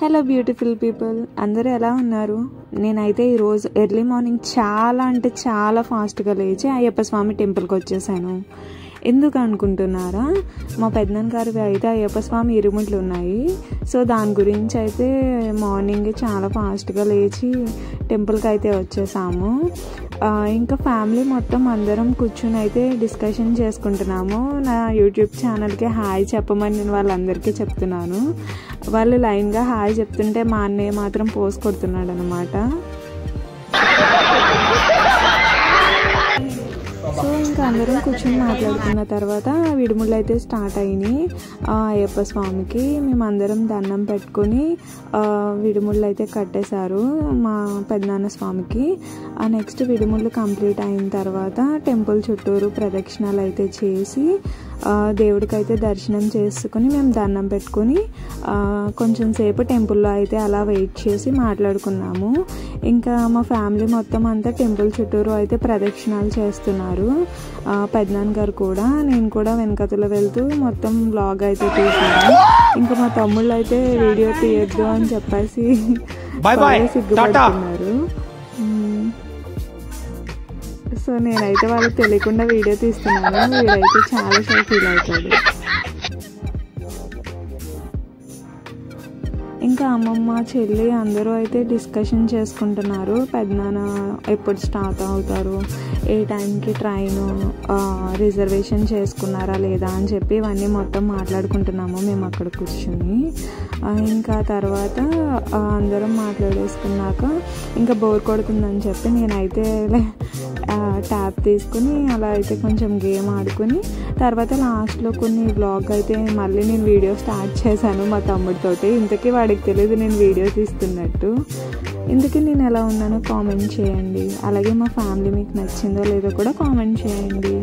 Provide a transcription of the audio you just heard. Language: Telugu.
హలో బ్యూటిఫుల్ పీపుల్, అందరూ ఎలా ఉన్నారు? నేనైతే ఈరోజు ఎర్లీ మార్నింగ్ చాలా అంటే చాలా ఫాస్ట్గా లేచి అయ్యప్ప స్వామి టెంపుల్కి వచ్చేసాను. ఎందుకు అనుకుంటున్నారా? మా పెద్దనాన్న గారివి అయితే అయ్యప్ప స్వామి ఇరుముట్లు ఉన్నాయి. సో దాని గురించి అయితే మార్నింగ్ చాలా ఫాస్ట్గా లేచి టెంపుల్కి అయితే వచ్చేసాము. ఇంకా ఫ్యామిలీ మొత్తం అందరం కూర్చుని అయితే డిస్కషన్ చేసుకుంటున్నాము. నా యూట్యూబ్ ఛానల్కి హాయ్ చెప్పమని నేను వాళ్ళందరికీ చెప్తున్నాను. వాళ్ళు లైన్గా హాయ్ చెప్తుంటే మా అన్నయ్య మాత్రం పోస్ కొడుతున్నాడు అనమాట. సో ఇంకా అందరం కూర్చొని మాట్లాడుకున్న తర్వాత విడుముళ్ళు అయితే స్టార్ట్ అయినాయి. అయ్యప్ప స్వామికి మేమందరం దండం పెట్టుకొని విడుముళ్ళు అయితే కట్టేశారు మా పెద్దనాన్న స్వామికి. నెక్స్ట్ విడుముళ్ళు కంప్లీట్ అయిన తర్వాత టెంపుల్ చుట్టూరు ప్రదక్షిణాలు అయితే చేసి దేవుడికి అయితే దర్శనం చేసుకుని మేము దండం పెట్టుకొని కొంచెం సేపు టెంపుల్లో అయితే అలా వెయిట్ చేసి మాట్లాడుకున్నాము. ఇంకా మా ఫ్యామిలీ మొత్తం అంతా టెంపుల్ చుట్టూరు అయితే ప్రదక్షిణాలు చేస్తున్నారు. పెద్దనాన్న గారు కూడా, నేను కూడా వెనకతలో వెళ్తూ మొత్తం వ్లాగ్ అయితే తీసాను. ఇంకా మా తమ్ముళ్ళు అయితే వీడియో తీయొద్దు అని చెప్పేసి సిగ్గుపడుతున్నారు. సో నేనైతే వాళ్ళకి తెలియకుండా వీడియో తీస్తున్నాను. వీడైతే చాలా ఫీల్ అవుతాడు. ఇంకా అమ్మమ్మ చెల్లి అందరూ అయితే డిస్కషన్ చేసుకుంటున్నారు. పెద్దనాన్న ఎప్పుడు స్టార్ట్ అవుతారు, ఏ టైంకి ట్రైన్ రిజర్వేషన్ చేసుకున్నారా లేదా అని చెప్పి ఇవన్నీ మొత్తం మాట్లాడుకుంటున్నాము మేము అక్కడ కూర్చుని. ఇంకా తర్వాత అందరం మాట్లాడేసుకున్నాక ఇంకా బోర్ కొడుతుందని చెప్పి నేనైతే ట్యాబ్ తీసుకుని అలా అయితే కొంచెం గేమ్ ఆడుకుని తర్వాత లాస్ట్లో కొన్ని వ్లాగ్ అయితే మళ్ళీ నేను వీడియో స్టార్ట్ చేశాను మా తమ్ముడితోటి. ఇంతకీ వాడికి తెలియదు నేను వీడియో తీస్తున్నట్టు. ఇందుకే నేను ఎలా ఉన్నానో కామెంట్ చేయండి. అలాగే మా ఫ్యామిలీ మీకు నచ్చిందో లేదో కూడా కామెంట్ చేయండి.